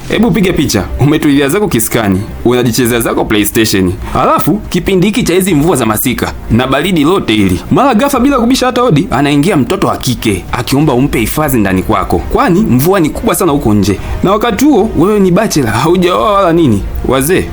Hebu piga picha, umetulia zako kiskani, unajichezea zako PlayStation. Alafu kipindi hiki cha hizi mvua za masika na baridi lote hili, mara ghafla bila kubisha hata hodi, anaingia mtoto wa kike akiomba umpe hifadhi ndani kwako, kwani mvua ni kubwa sana huko nje. Na wakati huo wewe ni bachelor, haujaoa wala nini. Wazee,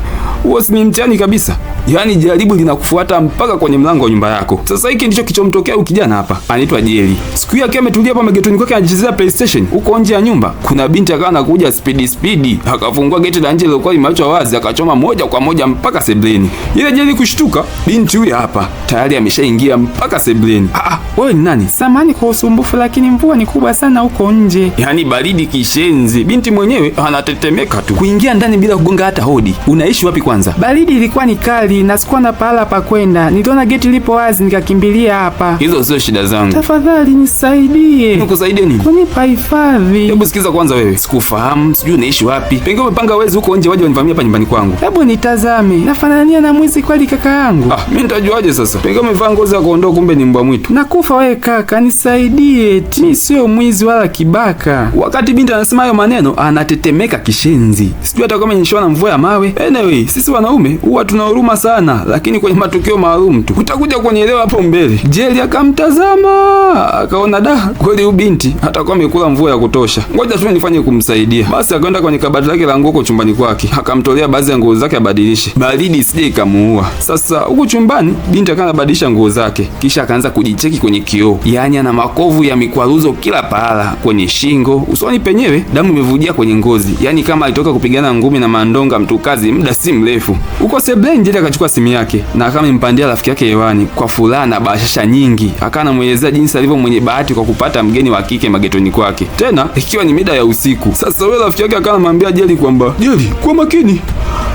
huo si mtihani kabisa. Yaani jaribu linakufuata mpaka kwenye mlango wa nyumba yako. Sasa hiki ndicho kichomtokea huyu kijana hapa. Anaitwa Jerry. Siku hiyo akiwa ametulia hapa magetoni kwake anachezea PlayStation, huko nje ya nyumba kuna binti akawa anakuja speed, akafungua geti la nje lilikuwa limeachwa wazi, akachoma moja kwa moja mpaka sebleni. Ile Jerry kushtuka, binti huyu hapa tayari ameshaingia mpaka sebleni. Wewe ni nani? Samahani kwa usumbufu, lakini mvua ni kubwa sana huko nje. Yaani baridi kishenzi. Binti mwenyewe anatetemeka tu. Kuingia ndani bila kugonga hata hodi. Unaishi wapi kwanza? Baridi ilikuwa ni kali na sikuwa na pahala pa kwenda. Niliona geti lipo wazi nikakimbilia hapa. Hizo sio shida zangu. Tafadhali nisaidie. Nikusaidie nini? Kunipa hifadhi. Hebu sikiza kwanza wewe. Sikufahamu, sijui unaishi wapi. Pengine umepanga wezi huko nje waje wanivamia hapa nyumbani kwangu. Hebu nitazame. Nafanania na mwizi kweli kaka yangu? Mimi nitajuaje sasa? Pengine umevaa ngozi ya kondoo kumbe ni mbwa mwitu. Nakufa wewe kaka, nisaidie. Mimi sio mwizi wala kibaka. Wakati binti anasema hayo maneno, anatetemeka kishenzi. Sijui hata kama nyeshwa na mvua ya mawe. Anyway, sisi wanaume huwa tuna huruma sana, lakini kwenye matukio maalum tu. Utakuja kunielewa hapo mbele. Jerry akamtazama, akaona kweli huyu binti atakuwa amekula mvua ya kutosha. Ngoja tu nifanye kumsaidia. Basi akaenda kwenye kabati lake la nguo huko chumbani kwake, akamtolea baadhi ya nguo zake abadilishe. Baridi isije ikamuua. Sasa huko chumbani binti akaanza kubadilisha nguo zake, kisha akaanza kujicheki kwenye kioo. Yaani ana makovu ya mikwaruzo kila pahala, kwenye shingo, usoni penyewe damu imevujia kwenye ngozi. Yaani kama alitoka kupigana ngumi na mandonga mtukazi muda si mrefu. Huko sebleni Jerry akachukua simu yake na kama impandia rafiki yake hewani kwa furaha na bashasha nyingi. Akawa anamuelezea jinsi alivyo mwenye bahati kwa kupata mgeni wa kike magetoni kwake, tena ikiwa ni mida ya usiku. Sasa wewe rafiki yake akawa anamwambia Jerry kwamba Jerry, kwa makini,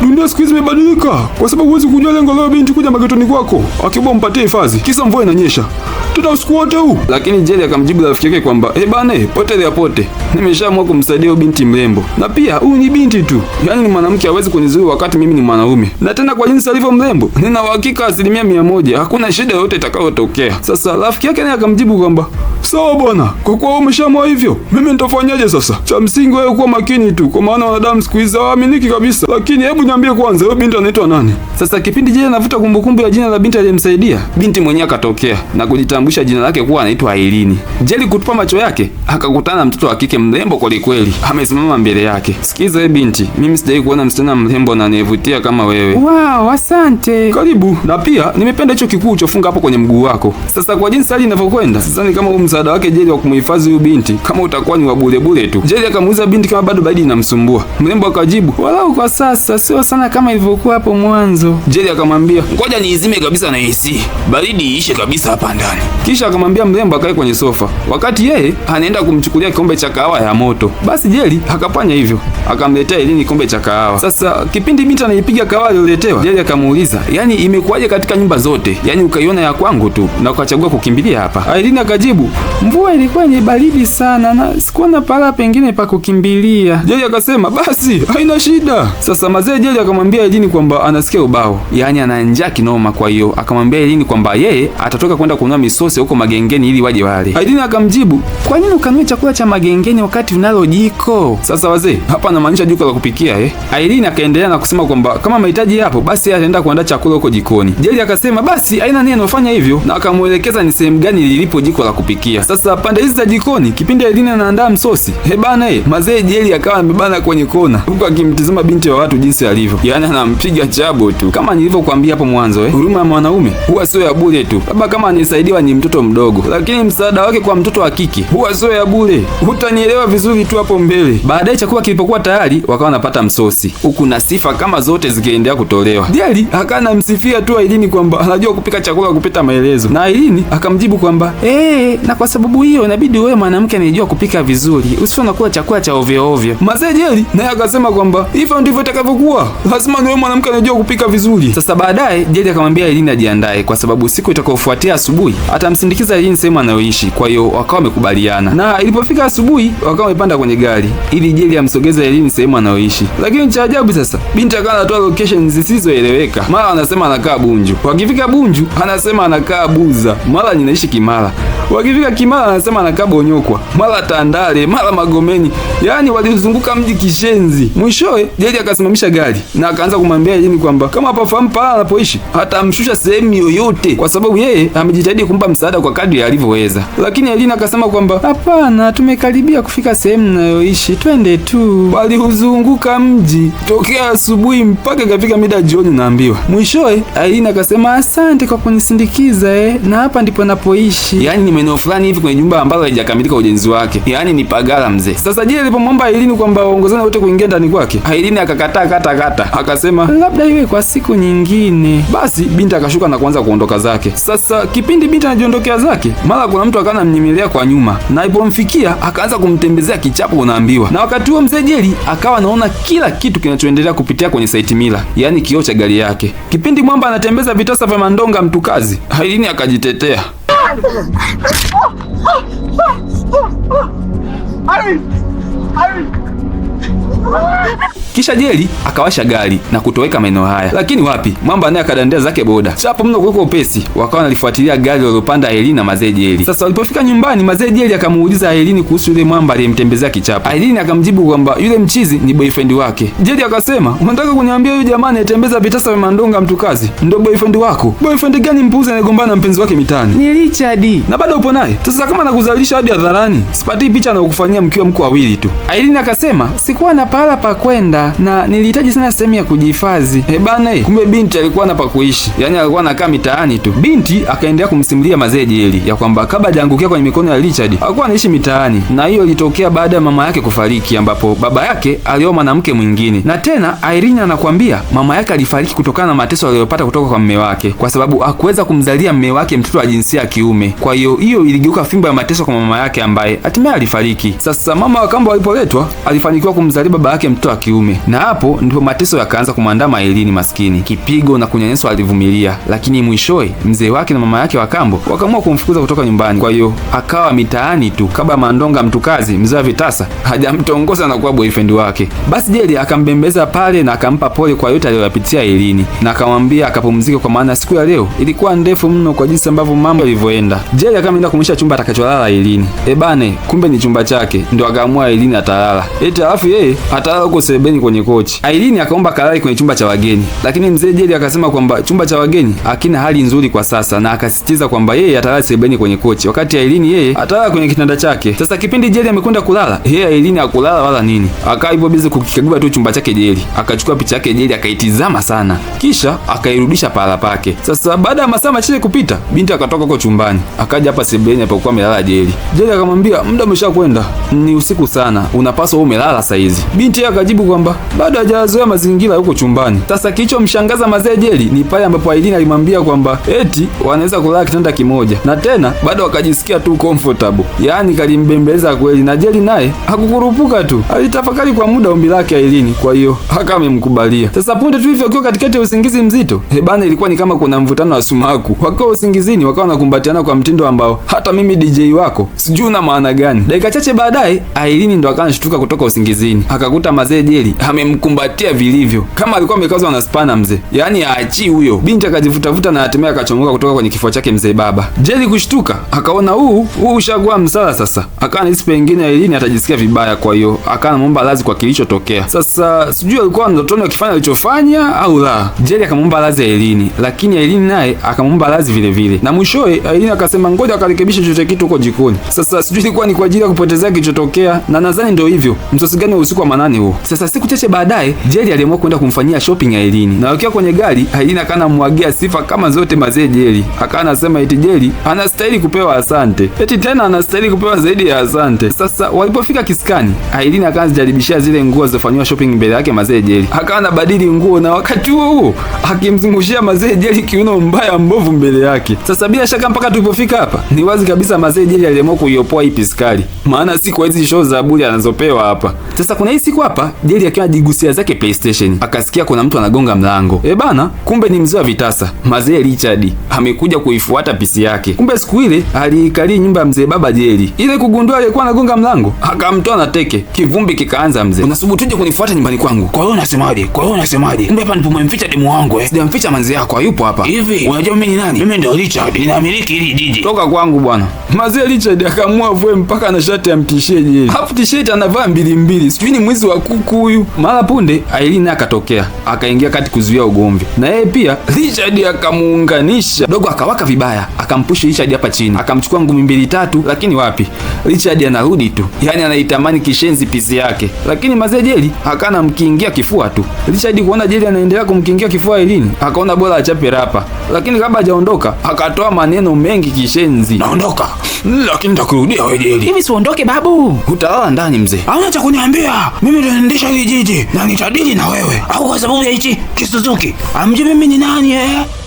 dunia siku hizi imebadilika, kwa sababu huwezi kujua lengo la binti kuja magetoni kwako akiomba mpatie hifadhi, kisa mvua inanyesha tuna usiku wote huu. Lakini Jerry akamjibu rafiki yake kwamba bana, pote nimeshaamua kumsaidia binti mrembo, na pia huyu ni binti tu, yaani ni mwanamke, hawezi kunizuia wakati mimi ni mwanaume, na tena kwa jinsi alivyo mrembo nina uhakika 100% hakuna shida yoyote itakayotokea. Sasa rafiki yake naye akamjibu kwamba sawa bwana, kwa kuwa umeshaamua hivyo, mimi nitafanyaje sasa? Cha msingi wewe kuwa makini tu, kwa maana wanadamu siku hizi hawaaminiki kabisa. Lakini hebu niambie kwanza, wewe binti anaitwa nani? Sasa kipindi Jerry anavuta kumbukumbu ya jina la binti aliyemsaidia, binti mwenyewe akatokea na kujitambulisha jina lake kuwa anaitwa Irene. Jerry kutupa macho yake akakutana na mtoto wa kike mrembo kweli kweli, amesimama mbele yake. Sikiza wewe binti, mimi sijawahi kuona msichana mrembo na anivutia kama wewe. Wow, asante. Karibu. Na pia nimependa hicho kikuu uchofunga hapo kwenye mguu wako. Sasa kwa jinsi hali inavyokwenda, sidhani kama msaada wake Jerry wa kumhifadhi huyu binti kama utakuwa ni wa bure tu. Jerry akamuuliza binti kama bado baridi inamsumbua. Mrembo akajibu, walau kwa sasa sio sana kama ilivyokuwa hapo mwanzo. Jerry akamwambia, ngoja niizime kabisa na AC, baridi iishe kabisa hapa ndani. Kisha akamwambia mrembo akae kwenye sofa, wakati yeye anaenda kumchukulia kikombe cha kahawa ya moto. Basi Jerry akafanya hivyo, akamletea Irene kikombe cha kahawa. Sasa kipindi binti anaipiga kahawa aliyoletewa, Jerry akamuuliza, yaani imekuwaje katika nyumba zote, yaani ukaiona ya kwangu tu na ukachagua kukimbilia hapa? Irene akajibu, mvua ilikuwa ni baridi sana na sikuwa na pahala pengine pa kukimbilia. Jerry akasema basi haina shida. Sasa mzee Jerry akamwambia Irene kwamba anasikia ubao, yaani ana njaa kinoma. Kwa hiyo akamwambia Irene kwamba yeye atatoka kwenda kununua misosi huko magengeni ili waje wale. Irene akamjibu, kwa nini ukanunue chakula cha magengeni wakati unalo jiko? Sasa wazee, hapa anamaanisha jiko la kupikia Irene akaendelea na kusema kwamba kama mahitaji yapo basi ataenda kuandaa chakula huko jikoni. Jerry akasema basi haina neno, fanya hivyo, na akamuelekeza ni sehemu gani lilipo jiko la kupikia. Sasa pande hizi za jikoni, kipindi Irene anaandaa msosi, mzee Jerry akawa amebana kwenye kona huko akimtizama binti wa watu jinsi alivyo, yaani anampiga chabo tu. Kama nilivyokuambia hapo mwanzo huruma ya mwanaume huwa sio ya bure tu. Labda kama anisaidiwa ni mtoto mdogo, lakini msaada wake kwa mtoto wa kike huwa sio ya bure. Utanielewa vizuri tu hapo mbele. Baadaye chakula kilipokuwa tayari, wakawa wanapata msosi huku na sifa kama zote zikiendelea kutolewa. Jerry akawa msifia tu Irene kwamba anajua kupika chakula kupita maelezo, na Irene akamjibu kwamba na kwa sababu hiyo inabidi wewe mwanamke anayejua kupika vizuri, usio nakula chakula cha ovyo ovyo. Mzee Jerry naye akasema kwamba hivyo ndivyo itakavyokuwa, lazima niwe mwanamke anayejua kupika vizuri. Sasa baadaye Jerry akamwambia Irene ajiandae, kwa sababu siku itakayofuatia asubuhi atamsindikiza Irene sehemu anayoishi. Kwa hiyo wakawa wamekubaliana, na ilipofika asubuhi wakawa wamepanda kwenye gari ili Jerry amsogeze Irene sehemu anayoishi. Lakini cha ajabu sasa, binti akawa anatoa location zisizoeleweka. Mara anasema anakaa Bunju, wakifika Bunju anasema anakaa Buza, mara ninaishi Kimara. Wakifika Kimara anasema anakaa Bonyokwa, mara Tandale, mara Magomeni, yaani walizunguka mji kishenzi. Mwishowe Jeli akasimamisha gari na akaanza kumwambia Elini kwamba kama hapafahamu pala anapoishi hatamshusha sehemu yoyote, kwa sababu yeye amejitahidi kumpa msaada kwa kadri alivyoweza. Lakini Elini akasema kwamba hapana, tumekaribia kufika sehemu ninayoishi, twende tu. Walihuzunguka mji tokea asubuhi mpaka ikafika mida jioni naambiwa. Mwishowe Elini akasema asante kwa kunisindikiza na hapa ndipo napoishi. Yaani ni maeneo fulani hivi kwenye jumba ambalo haijakamilika ujenzi wake. Yaani ni pagala mzee. Sasa Jeli alipomwomba Elini kwamba waongozane wote kuingia ndani kwake, Elini akakataa kata. Akasema labda iwe kwa siku nyingine. Basi binti akashuka na kuanza kuondoka zake. Sasa kipindi binti anajiondokea zake, mara kuna mtu akaanza mnyemelea kwa nyuma. Na alipomfikia akaanza kumtembezea kichapo unaambiwa. Na wakati huo mzee Jeli akawa anaona kila kitu kinachoendelea kupitia kwenye site mirror, yaani kioo cha gari yake. Kipindi mwamba anatembeza vitasa vya Mandonga mtukazi, Elini akajitetea. Kisha Jeli akawasha gari na kutoweka maeneo haya. Lakini wapi, mwamba naye akadandia zake boda chapo mno kuliko upesi. Wakawa wanalifuatilia gari walilopanda Elini na Mazee Jeli. Sasa walipofika nyumbani, Mazee Jeli akamuuliza Elini kuhusu yule mwamba aliyemtembezea kichapo. Elini akamjibu kwamba yule mchizi ni boyfriend wake. Jeli akasema, unataka kuniambia yule jamaa anayetembeza vitasa vya Mandonga mtukazi ndio boyfriend wako? Boyfriend gani mpuuzi anayegombana na mpenzi wake mitaani? Ni Richard. Na bado upo naye? Sasa kama nakuzalisha hadi hadharani, sipati picha na kukufanyia mkiwa mko wawili tu. Elini akasema, sikuwa na pahala pa kwenda na nilihitaji sana sehemu ya kujihifadhi. Bana, kumbe binti alikuwa na pa kuishi. Yaani alikuwa anakaa mitaani tu. Binti akaendelea kumsimulia Mazee Jeli ya kwamba kabla hajaangukia kwenye mikono ya Richard, alikuwa anaishi mitaani. Na hiyo ilitokea baada ya mama yake kufariki, ambapo baba yake alioa mwanamke mwingine. Na tena Irene anakuambia mama yake alifariki kutokana na mateso aliyopata kutoka kwa mume wake, kwa sababu hakuweza kumzalia mume wake mtoto wa jinsia ya kiume. Kwa hiyo iligeuka fimbo ya mateso kwa mama yake ambaye hatimaye alifariki. Sasa mama wa kambo alipoletwa, alifanikiwa kumzalia baba yake mtoto wa kiume. Na hapo ndipo mateso yakaanza kumwandama Elini maskini. Kipigo na kunyanyaswa alivumilia, lakini mwishowe mzee wake na mama yake wa kambo wakaamua kumfukuza kutoka nyumbani. Kwa hiyo akawa mitaani tu kabla Mandonga mtukazi mzee wa vitasa hajamtongoza na kuwa boyfriend wake. Basi Jeli akambembeza pale na akampa pole kwa yote aliyoyapitia Elini, na akamwambia akapumzike kwa maana siku ya leo ilikuwa ndefu mno kwa jinsi ambavyo mambo yalivyoenda. Jeli akaenda kumwisha chumba atakacholala Elini. Bane, kumbe ni chumba chake. Ndio akaamua Elini atalala. Alafu yeye atalala huko sebeni kwenye kochi. Elini akaomba kalali kwenye chumba cha wageni, lakini mzee Jeli akasema kwamba chumba cha wageni hakina hali nzuri kwa sasa, na akasisitiza kwamba yeye atalala sebeni kwenye kochi, wakati Elini yeye atalala kwenye kitanda chake. Sasa kipindi Jeli amekwenda kulala, yeye Elini hakulala wala nini, akawa hivyo bize kukikagua tu chumba chake Jeli. Akachukua picha yake Jeli akaitizama sana, kisha akairudisha pahala pake. Sasa baada ya masaa machache kupita, binti akatoka huko chumbani, akaja hapa sebeni alipokuwa amelala Jeli. Jeli akamwambia muda umeshakwenda, ni usiku sana, unapaswa umelala saa hizi. Binti akajibu kwamba bado hajazoea mazingira huko chumbani. Sasa kilichomshangaza Mazee Jeli ni pale ambapo Elini alimwambia kwamba eti wanaweza kulala kitanda kimoja, na tena bado akajisikia tu comfortable. Yaani kalimbembeleza kweli, na Jeli naye hakukurupuka tu, alitafakari kwa muda ombi lake Elini, kwa hiyo haka amemkubalia. Sasa punde tu hivyo akiwa katikati ya usingizi mzito, bana, ilikuwa ni kama kuna mvutano wa sumaku. Wakiwa usingizini wakawa wanakumbatiana kwa mtindo ambao hata mimi DJ wako sijui una maana gani. Dakika chache baadaye Elini ndo akanashtuka kutoka usingizini, akakuta Mazee Jeli amemkumbatia vilivyo kama alikuwa amekazwa na spana mzee, yaani aachi huyo. Binti akajivutavuta na hatimaye akachomoka kutoka kwenye kifua chake mzee baba. Jeli kushtuka akaona huu ushakuwa msala. Sasa akawa nahisi pengine Elini atajisikia vibaya, kwa hiyo akawa anamuomba radhi kwa kilichotokea. Sasa sijui alikuwa ndotoni akifanya alichofanya au la. Jeli akamwomba radhi Elini, lakini Elini naye akamwomba radhi vile vile, na mwishowe Elini akasema ngoja akarekebisha chochote kitu huko jikoni. Sasa sijui ilikuwa ni kwa ajili ya kupotezea kilichotokea, na nadhani ndio hivyo. Msosi gani wa usiku wa manane huo? Sasa siku chache baadaye Jeli aliamua kwenda kumfanyia shopping ya Elini, na wakiwa kwenye gari Elini akaana mwagia sifa kama zote Mazee Jeli. Akaana anasema eti Jeli anastahili kupewa asante, eti tena anastahili kupewa zaidi ya asante. Sasa walipofika kiskani, Elini akaanza jaribishia zile nguo zilizofanywa shopping mbele yake Mazee Jeli. Akaana badili nguo, na wakati huo akimzungushia Mazee Jeli kiuno mbaya mbovu mbele yake. Sasa bila shaka mpaka tulipofika hapa ni wazi kabisa Mazee Jeli aliamua kuiopoa hii piskali, maana si kwa hizi show za bure anazopewa hapa. Sasa kuna hii Usiku hapa Jeli akiwa anajigusia zake PlayStation akasikia kuna mtu anagonga mlango. Bana, kumbe ni mzee wa vitasa Mzee Richard amekuja kuifuata pisi yake. Kumbe siku ile aliikalia nyumba ya mzee baba Jeli. Ile kugundua alikuwa anagonga mlango, akamtoa na teke. Kivumbi kikaanza mzee. Unasubutuje kunifuata nyumbani kwangu? Kwa hiyo unasemaje? Kumbe hapa ndipo umemficha demu wangu Sijamficha manzi yako, hayupo hapa. Hivi unajua mimi ni nani? Mimi ndio Richard, ninamiliki hili jiji. Toka kwangu bwana. Mzee Richard akaamua vue mpaka na shati amtishie Jeli. Hapo t-shirt anavaa mbili. Sijui ni mwizi wa kuku huyu. Mara punde Aileen akatokea, akaingia kati kuzuia ugomvi. Na yeye pia Richard akamuunganisha. Dogo akawaka vibaya, akampushi Richard hapa chini. Akamchukua ngumi 2-3 lakini wapi? Richard anarudi tu. Yaani anaitamani kishenzi pisi yake. Lakini mzee Jeli akana mkiingia kifua tu. Richard kuona Jeli anaendelea kumkingia kifua Aileen, akaona bora achape rapa. Lakini kabla hajaondoka, akatoa maneno mengi kishenzi. Naondoka, lakini nitakurudia wewe Jeli. Hivi siondoke babu? Utalala ndani mzee. Hauna cha kuniambia. Mimi ndio naendesha hili jiji na nitadili na wewe. Au kwa sababu ya hichi Kisuzuki? Amjui mimi ni nani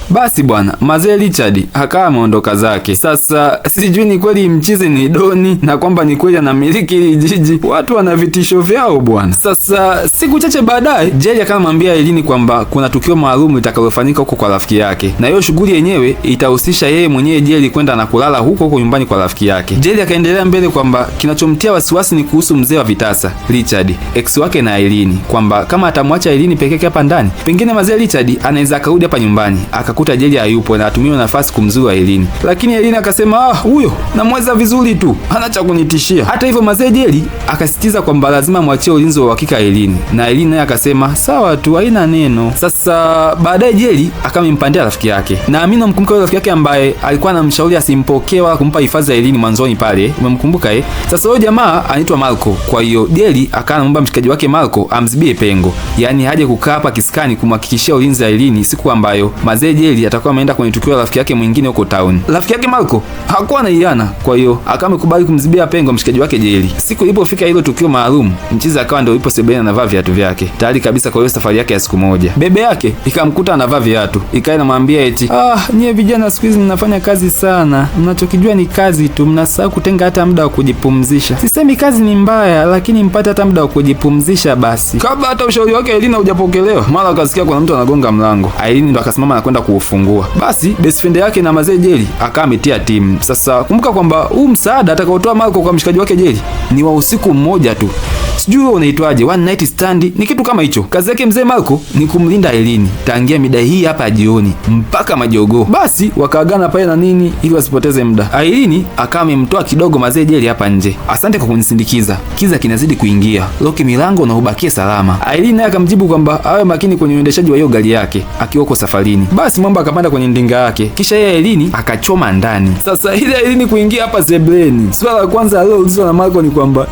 Basi bwana, mzee Richard akawa ameondoka zake. Sasa sijui ni kweli mchizi ni doni na kwamba ni kweli anamiliki hili jiji. Watu wana vitisho vyao bwana. Sasa siku chache baadaye Jeli akamwambia Aileen kwamba kuna tukio maalum litakalofanyika huko kwa rafiki yake, na hiyo shughuli yenyewe itahusisha yeye mwenyewe Jeli kwenda na kulala huko nyumbani kwa rafiki yake. Jeli akaendelea mbele kwamba kinachomtia wasiwasi ni kuhusu mzee wa vitasa Richard, ex wake na Aileen, kwamba kama atamwacha Aileen peke yake hapa ndani, pengine mzee Richard anaweza akarudi hapa nyumbani akakuta Jeli hayupo na atumie nafasi kumzuru Aileen. Lakini Aileen akasema huyo namweza vizuri tu, hana cha kunitishia. Hata hivyo mzee Jeli akasisitiza kwamba lazima mwachie ulinzi wa uhakika Aileen, na Aileen naye akasema sawa tu, haina neno. Sasa baadaye Jeli akamimpandia rafiki yake, na Amina namkumbuka rafiki yake ambaye alikuwa anamshauri asimpokee wala kumpa hifadhi ya Aileen mwanzoni pale, umemkumbuka Sasa huyo jamaa anaitwa Marco. Kwa hiyo Jeli akaanamwomba mshikaji wake Marco amzibie pengo, yani haje kukaa hapa kiskani kumhakikishia ulinzi wa Aileen siku ambayo mzee Jeli atakuwa ameenda kwenye tukio la rafiki yake mwingine huko town. Rafiki yake Marco hakuwa na iana, kwa hiyo akamkubali kumzibia pengo mshikaji wake Jeli. Siku ilipofika hilo tukio maalum, mchizi akawa ndio yupo sebeni anavaa viatu vyake tayari kabisa kwa hiyo safari yake ya siku moja. Bebe yake ikamkuta anavaa viatu, ikawa inamwambia eti nyie vijana siku hizi mnafanya kazi sana, mnachokijua ni kazi tu, mnasahau kutenga hata muda wa kujipumzisha. Sisemi kazi ni mbaya, lakini mpate hata muda wa kujipumzisha basi. Kabla hata ushauri wake Aileen hujapokelewa, mara akasikia kuna mtu anagonga mlango. Aileen ndo akasimama na kwenda kuufungua. Basi best friend yake na mzee Jeli akawa ametia timu. Sasa kumbuka kwamba huu msaada atakaotoa Marco kwa mshikaji wake Jeli ni wa usiku mmoja tu. Sijui unaitwaje, one night stand, ni kitu kama hicho. Kazi yake mzee Marco ni kumlinda Aileen tangia mida hii hapa jioni mpaka majogoo. Basi wakaagana pale na nini ili wasipoteze muda. Aileen akawa amemtoa kidogo mzee Jeli hapa nje. Asante kwa kunisindikiza, kiza kinazidi kuingia, loki milango na ubakie salama. Aileen naye akamjibu kwamba awe makini kwenye uendeshaji wa hiyo gari yake akiwa uko safarini. Basi mwamba akapanda kwenye ndinga yake, kisha yeye Aileen akachoma ndani. Sasa ile Aileen kuingia hapa sebleni, swala la kwanza aliloulizwa na Marco ni kwamba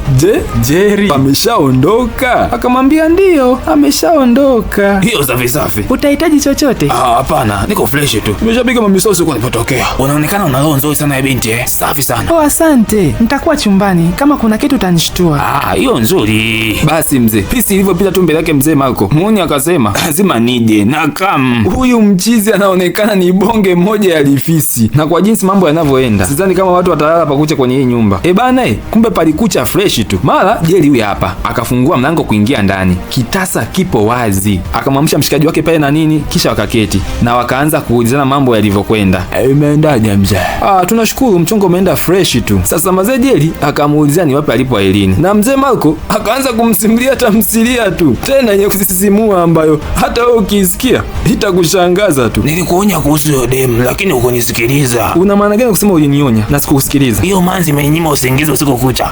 Jerry ameshaondoka? Akamwambia ndio, ameshaondoka. Hiyo safi. Utahitaji chochote? Hapana, niko fresh tu. Nimeshapiga mamisosi kwa nilipotokea. Unaonekana una roho nzuri sana ya binti Safi sana. Asante. Nitakuwa chumbani. Kama kuna kitu utanishtua. Hiyo nzuri. Basi mzee, pisi ilivyopita tu mbele yake mzee Marco, Muuni akasema lazima nije na huyu mchizi anaonekana ni bonge moja ya lifisi. Na kwa jinsi mambo yanavyoenda, sidhani kama watu watalala pakucha kwenye hii nyumba. Kumbe palikucha fresh tu. Mara Jeli huyu hapa akafungua mlango kuingia ndani. Kitasa kipo wazi. Akamwamsha mshikaji wake pale na nini, kisha wakaketi na wakaanza kuulizana mambo yalivyokwenda. Imeendaje mzee? Tunashukuru mchongo umeenda fresh tu. Sasa mzee Jeli akamuulizia ni wapi alipo Aileen. Na mzee Marco akaanza kumsimulia tamthilia tu. Tena yenye kusisimua ambayo hata wewe ukisikia itakushangaza tu. Nilikuonya kuhusu hiyo demu lakini hukunisikiliza. Una maana gani kusema ulinionya na sikukusikiliza? Hiyo manzi imenyima usingizi usiku kucha.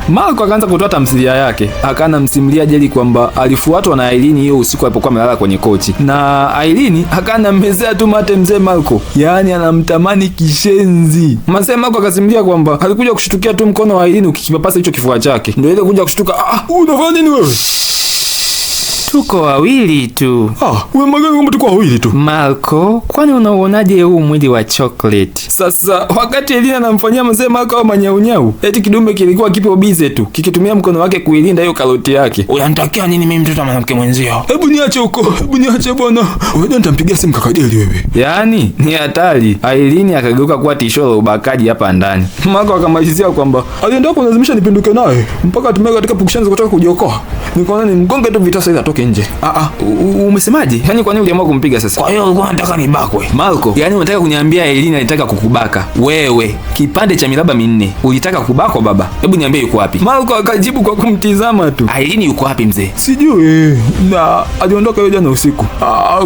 Marco akaanza kutoa tamthilia yake. Akaanza msimulia Jeli kwamba alifuatwa na Aileen hiyo usiku alipokuwa amelala kwenye kochi. Na Aileen akaanza mmezea tu mate mzee Marco. Yaani anamtamani kishenzi. Mzee Marco akasimulia kwamba alikuja kushtukia tu mkono wa Aileen ukikipapasa hicho kifua chake. Ndio ile kuja kushtuka, unafanya nini wewe? Tuko wawili tu. Umemwambia kwamba tuko wawili tu? Marco, kwani unauonaje huu mwili wa chocolate? Sasa wakati Elina anamfanyia mzee Marco au manyaunyau, eti kidume kilikuwa kipo bize tu kikitumia mkono wake kuilinda hiyo karoti yake. Unanitakia nini mimi mtoto wa mwanamke mwenzio? Hebu niache huko, hebu niache bwana. Wewe nitampigia simu kaka Jeli wewe. Yaani ni hatari. Aileen akageuka kuwa tisho la ubakaji hapa ndani. Marco akamalizia kwamba alienda kulazimisha nipinduke naye mpaka tumeka katika pukushani kutoka kujiokoa. Nikaona ni mgonge tu vitasa ili atoke nje. Umesemaje? Yaani kwa nini uliamua kumpiga sasa? Kwa hiyo ulikuwa unataka nibakwe? Marco, yaani unataka kuniambia Elina alitaka kukubaka? Wewe, kipande cha miraba minne, ulitaka kubakwa baba? Hebu niambie yuko wapi? Marco akajibu kwa kumtizama tu. Aileen yuko wapi mzee? Sijui. Na aliondoka jana usiku.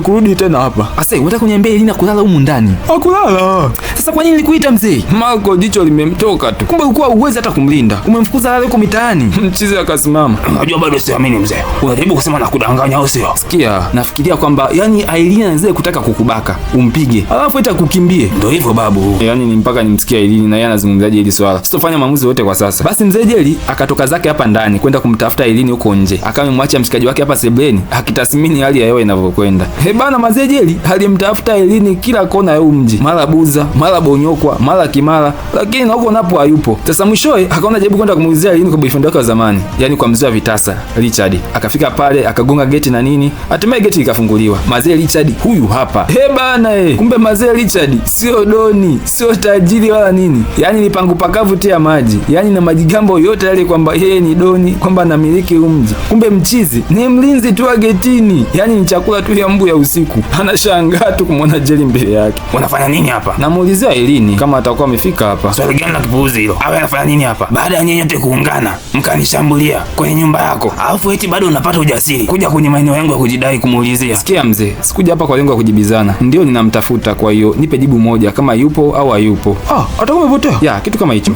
Kurudi tena hapa. Asa, unataka kuniambia Elina kulala humu ndani? Hakulala. Sasa kwa nini nilikuita mzee? Marco jicho limemtoka tu. Kumbe ulikuwa uwezi hata kumlinda. Umemfukuza lale huko mitaani. Mchizi akasimama. Unajua bado siamini mzee. Unajaribu kusema na kudanganya au sio? Sikia, nafikiria kwamba yani Aileen anaweza kutaka kukubaka, umpige, alafu ita kukimbie. Ndio hivyo babu. Yani ni mpaka nimsikie Aileen na yeye anazungumzaje hili swala. Sitofanya maamuzi yote kwa sasa. Basi mzee Jeli akatoka zake hapa ndani kwenda kumtafuta Aileen huko nje. Akamemwacha mshikaji wake hapa sebleni akitathmini hali ya hewa inavyokwenda. Bana mzee Jeli alimtafuta Aileen kila kona ya mji. Mara Buza, mara Bonyokwa, mara Kimara, lakini na huko napo hayupo. Sasa mwishowe akaona jaribu kwenda kumuulizia Aileen kwa boyfriend wake wa zamani, yani kwa mzee wa vitasa, Richard. Akafika pale akagonga geti na nini, hatimaye geti likafunguliwa. Mzee Richard huyu hapa. Bana kumbe mzee Richard sio doni, sio tajiri wala nini. Yani ni pangu pakavu tia maji. Yani na majigambo yote yale kwamba yeye ni doni, kwamba anamiliki mji. Kumbe mchizi ni mlinzi tu wa getini. Yani ni chakula tu ya mbu ya usiku. Anashangaa tu kumwona Jeli mbele yake. Unafanya nini hapa? Namuulizia Aileen kama atakuwa amefika hapa. Swali gani la kipuuzi hilo? Awe anafanya nini hapa? Baada ya nyinyi wote kuungana, mkanishambulia kwenye nyumba yako. Alafu eti bado unapata ujasiri kuja kwenye maeneo yangu ya kujidai kumuulizia. Sikia mzee, sikuja hapa kwa lengo la kujibizana. Ndio ninamtafuta, kwa hiyo nipe jibu moja kama yupo au hayupo. Atakuwa amepotea. Ya, kitu kama hicho.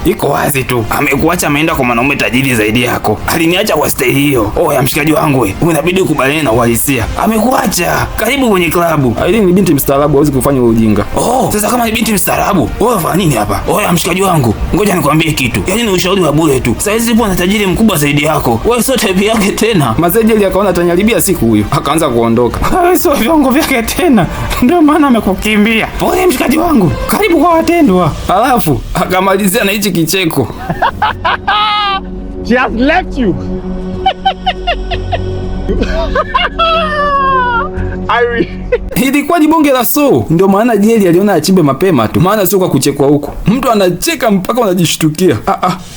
Iko wazi tu. Amekuacha ameenda kwa mwanaume tajiri zaidi yako. Aliniacha kwa staili hiyo. Ya mshikaji wangu wewe. Unabidi ukubaliane na uhalisia. Amekuacha. Karibu kwenye klabu. Aileen ni binti mstaarabu, hawezi kufanya ujinga. Sasa kama ni binti mstaarabu, wewe unafanya nini hapa? Ya mshikaji wangu. Ngoja nikwambie kitu. Yaani ni ushauri wa bure tu. Sasa hizi na tajiri mkubwa zaidi yako. Wewe sio type yake tena. Mzee Jeli akaona atanyaribia siku huyo. Akaanza kuondoka. Wewe sio viungo vyake tena. Ndio maana amekukimbia. Pole mshikaji wangu. Karibu kwa watendwa. Alafu akamalizia na hichi kicheko. She has left you. Ilikuwa ni bonge la so. Ndio maana Jeli aliona achimbe mapema tu, maana sio kwa kuchekwa huko. Mtu anacheka mpaka unajishtukia.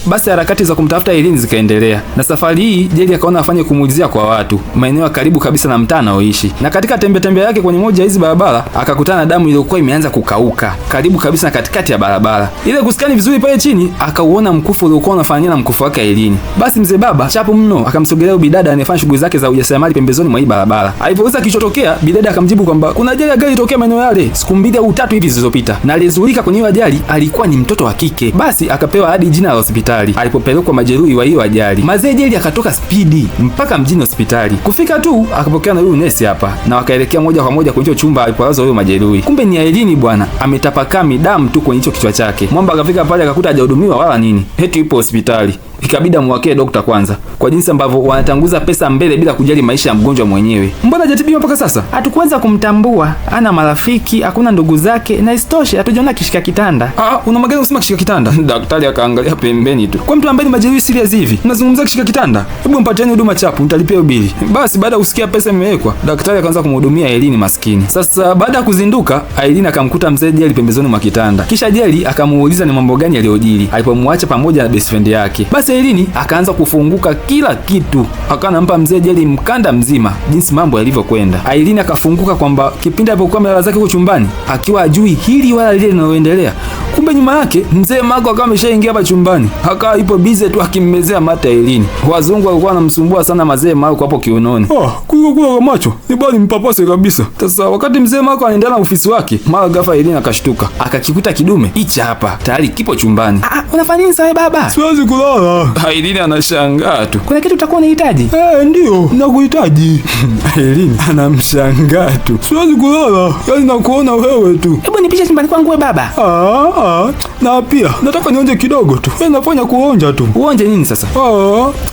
Basi harakati za kumtafuta Aileen zikaendelea, na safari hii Jeli akaona afanye kumuulizia kwa watu maeneo karibu kabisa na mtaa anaoishi. Na katika tembe yake kwenye moja hizi barabara akakutana na damu iliyokuwa imeanza kukauka karibu kabisa na katikati ya barabara. Ile kusikani vizuri pale chini akauona mkufu uliokuwa unafanana na mkufu wake Aileen. Basi mzee baba chapu mno akamsogelea bidada anayefanya shughuli zake za ujasiriamali pembezoni mwa hii barabara. Alipouliza kilichotokea, bidada akamjibu kwamba kuna ajali ya gari ilitokea maeneo yale siku 2 au 3 hivi zilizopita, na aliyezulika kwenye hiyo ajali alikuwa ni mtoto wa kike. Basi akapewa hadi jina la hospitali alipopelekwa majeruhi wa hiyo ajali. Mzee Jeli akatoka spidi mpaka mjini hospitali. Kufika tu akapokea na huyu nesi hapa, na wakaelekea moja kwa moja kwenye hicho chumba alipolazwa huyo majeruhi. Kumbe ni Aileen bwana, ametapakaa midamu tu kwenye hicho kichwa chake. Mwamba akafika pale akakuta hajahudumiwa wala nini, eti yupo hospitali. Ikabidi amwakie dokta kwanza, kwa jinsi ambavyo wanatanguza pesa mbele bila kujali maisha ya mgonjwa mwenyewe. Mbona hajatibiwa mpaka sasa? Hatukuweza kumtambua, ana marafiki, hakuna ndugu zake, na isitoshe hatujaona kishika kitanda. Una magari usema kishika kitanda? Daktari akaangalia pembeni tu. Kwa mtu ambaye ni majeruhi serious hivi, unazungumzia kishika kitanda? Hebu mpatieni huduma chapu, nitalipia bili. Basi baada ya kusikia pesa imewekwa, daktari akaanza kumhudumia Aileen maskini. Sasa baada ya kuzinduka, Aileen akamkuta mzee Jeli pembezoni mwa kitanda. Kisha Jeli akamuuliza ni mambo gani yaliyojiri alipomwacha pamoja na best friend yake. Basi Aileen akaanza kufunguka kila kitu, akanampa mzee Jeli mkanda mzima jinsi mambo yalivyokwenda. Aileen akafunguka kwamba kipindi alipokuwa amelala zake huko chumbani akiwa ajui hili wala lile linaloendelea, kumbe nyuma yake mzee Marco akawa ameshaingia hapa chumbani, akawa ipo busy tu akimmezea mate Aileen. Wazungu walikuwa wanamsumbua sana mzee Marco hapo kiunoni. Kuliko kwa macho ni bali mpapase kabisa. Sasa wakati mzee Marco anaendelea na ofisi wake, mara ghafla Aileen akashtuka, akakikuta kidume hichi hapa tayari kipo chumbani. Unafanya nini sasa baba? Siwezi kulala. Aileen anashangaa tu. Kuna kitu utakuwa unahitaji? Ndio, nakuhitaji. Aileen anamshangaa tu. Siwezi kulala. Yaani nakuona wewe tu. Hebu unipishe chumbani kwangu we baba. Na pia nataka nionje kidogo tu. Wewe nafanya kuonja tu. Uonje nini sasa?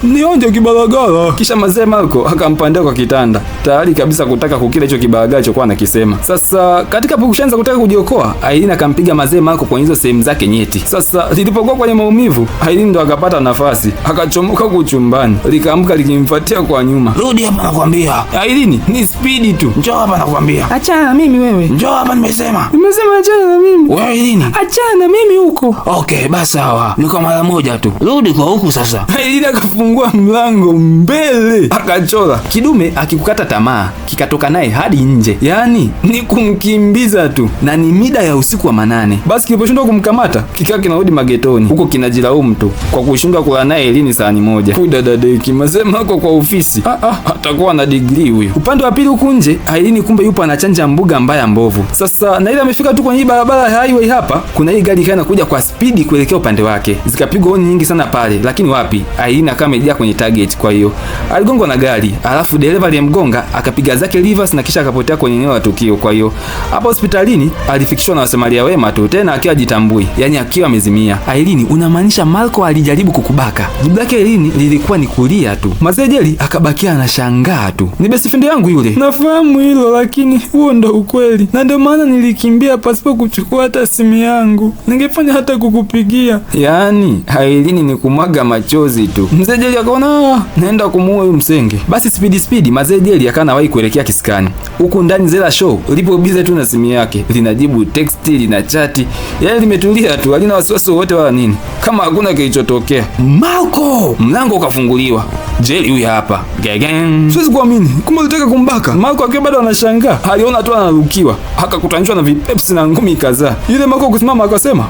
Nionje kibaragara. Kisha mzee Marco akampandia kwa kitanda, tayari kabisa kutaka kukila hicho kibaragara chokuwa anakisema. Sasa katika pukushanza kutaka kujiokoa, Aileen akampiga mzee Marco kwenye hizo sehemu zake nyeti. Sasa lilipokuwa kwenye maumivu, Aileen ndo akapata nafasi, akachomoka kuchumbani, likaamka likimfuatia kwa nyuma. Rudi hapa nakwambia. Aileen, ni speed tu. Njoo hapa nakwambia. Achana na mimi wewe. Njoo hapa nimesema. Nimesema achana na mimi. Wewe Aileen. Achana na mimi huko. Okay, basi sawa. Ni kwa mara moja tu. Rudi kwa huku sasa. Aileen akafungua mlango mbele, akachola. Kidume akikukata tamaa, kikatoka naye hadi nje. Yaani ni kumkimbiza tu. Na ni mida ya usiku wa manane. Basi kiliposhindwa kumkamata, kikaa kinarudi magetoni. Huko kinajilaumu tu kwa kushindwa kula naye Aileen sahani moja. Kudadadeki mzee Marco kwa ofisi. Atakuwa na degree huyo. Upande wa pili huku nje, Aileen kumbe yupo anachanja mbuga mbaya mbovu. Sasa na ile amefika tu kwenye hii barabara ya highway hapa, kuna hii gari kana kuja kwa spidi kuelekea upande wake. Zikapigwa honi nyingi sana pale, lakini wapi? Aileen akawa amejaa kwenye target, kwa hiyo aligongwa na gari. Alafu dereva aliyemgonga akapiga zake reverse na kisha akapotea kwenye eneo la tukio. Kwa hiyo hapa hospitalini alifikishwa na wasamaria wema tu, tena akiwa jitambui, yani akiwa amezimia. Aileen, unamaanisha Marco alijaribu kukubaka? Jibu lake Aileen lilikuwa ni kulia tu. Mzee Jerry akabakia anashangaa tu. Ni best friend yangu yule. Nafahamu hilo, lakini huo ndo ukweli. Na ndio maana nilikimbia pasipo kuchukua hata simu yangu. Ningefanya hata kukupigia. Yaani Aileen ni kumwaga machozi tu. Mzee Jerry akaona naenda kumuua huyu msenge. Basi speed Mzee Jerry akanawahi kuelekea kiskani. Huku ndani Zela Show lipo bize tu na simu yake. Linajibu text, lina chati. Yaani limetulia tu, halina wasiwasi wote wala nini. Kama hakuna kilichotokea. Marco, mlango ukafunguliwa. Jerry huyu hapa. Gegen. Siwezi kuamini. Kumbe alitaka kumbaka. Marco akiwa bado anashangaa. Aliona tu anarukiwa. Akakutanishwa na vipepsi na ngumi kadhaa. Yule Marco kusimama akasema,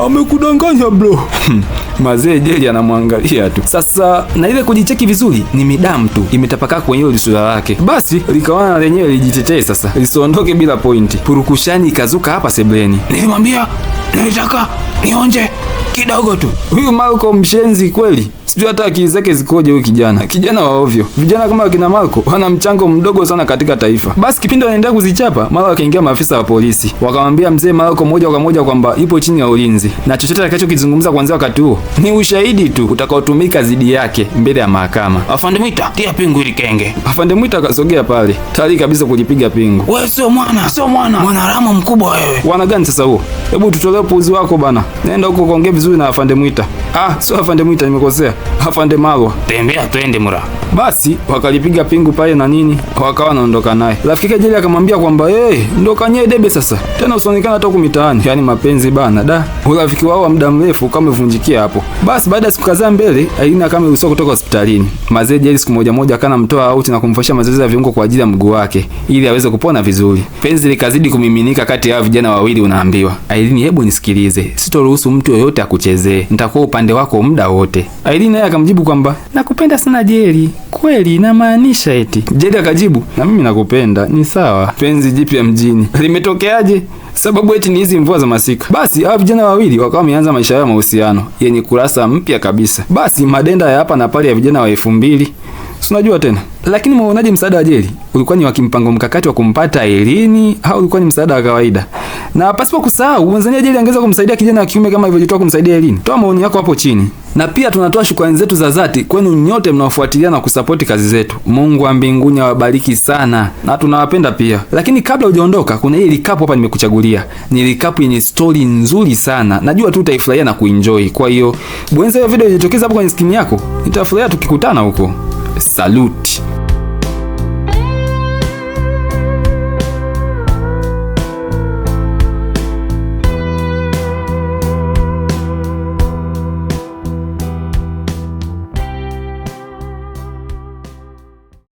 amekudanganya bro. Mzee Jerry anamwangalia tu. Sasa na ile kujicheki vizuri ni midamu tu imetapakaa kwenye hilo sura lake. Basi likawana lenyewe lijitetee sasa. Lisiondoke bila pointi. Purukushani ikazuka hapa sebleni. Nilimwambia nilitaka nionje kidogo tu. Huyu Marco mshenzi kweli. Sijui hata akili zake zikoje huyu kijana wa ovyo. Vijana kama kina Marco wana mchango mdogo sana katika taifa. Basi kipindi wanaendelea kuzichapa, mara wakaingia maafisa wa polisi. Wakamwambia mzee Marco moja kwa moja kwamba ipo chini ya ulinzi. Na chochote atakachokizungumza kuanzia wakati huo ni ushahidi tu utakaotumika dhidi yake mbele ya mahakama. Afande Mwita, tia pingu ili kenge. Afande Mwita akasogea pale, tayari kabisa kulipiga pingu. Wewe sio mwana. Mwanaharamu mkubwa wewe. Wana gani sasa huo? Hebu tutolee upuuzi wako bana. Nenda huko kaongea vizuri na Afande Mwita. Sio Afande Mwita, nimekosea. Afande Marwa. Tembea twende mura. Basi wakalipiga pingu pale na nini, wakawa naondoka naye. Rafiki yake Jerry akamwambia kwamba ndo kanye debe sasa. Tena usionekana hata huko mitaani. Yaani mapenzi bana da. Urafiki wao wa muda mrefu kama umevunjikia hapo. Basi baada ya siku kadhaa mbele, Aileen akameruhusiwa kutoka hospitalini. Mzee Jerry siku moja akanamtoa out na kumfanyia mazoezi ya viungo kwa ajili ya mguu wake ili aweze kupona vizuri. Penzi likazidi kumiminika kati ya vijana wawili unaambiwa. Aileen, hebu nisikilize. Sitoruhusu mtu yoyote akuchezee. Nitakuwa upande wako muda wote. Aileen naye akamjibu kwamba nakupenda sana Jerry. Kweli inamaanisha eti. Jerry akajibu, na mimi nakupenda, ni sawa. Penzi jipya mjini. Limetokeaje? Sababu eti ni hizi mvua za masika. Basi hao vijana wawili wakawa wameanza maisha yao ya mahusiano yenye kurasa mpya kabisa. Basi madenda ya hapa na pale ya vijana wa 2000. Unajua tena. Lakini muonaje msaada wa Jerry? Ulikuwa ni wa kimpango mkakati wa kumpata Aileen au ulikuwa ni msaada wa kawaida? Na pasipo kusahau, Mwanzania Jerry angeweza kumsaidia kijana wa kiume kama alivyojitoa kumsaidia Aileen. Toa maoni yako hapo chini. Na pia tunatoa shukrani zetu za dhati kwenu nyote mnaofuatilia na kusapoti kazi zetu. Mungu wa mbinguni awabariki sana. Na tunawapenda pia. Lakini kabla hujaondoka, kuna hii recap hapa nimekuchagulia. Ni recap yenye story nzuri sana. Najua tu utaifurahia na kuenjoy. Kwa hiyo, bonyeza hiyo video ijitokeza hapo kwenye screen yako. Nitafurahia tukikutana huko. Salute.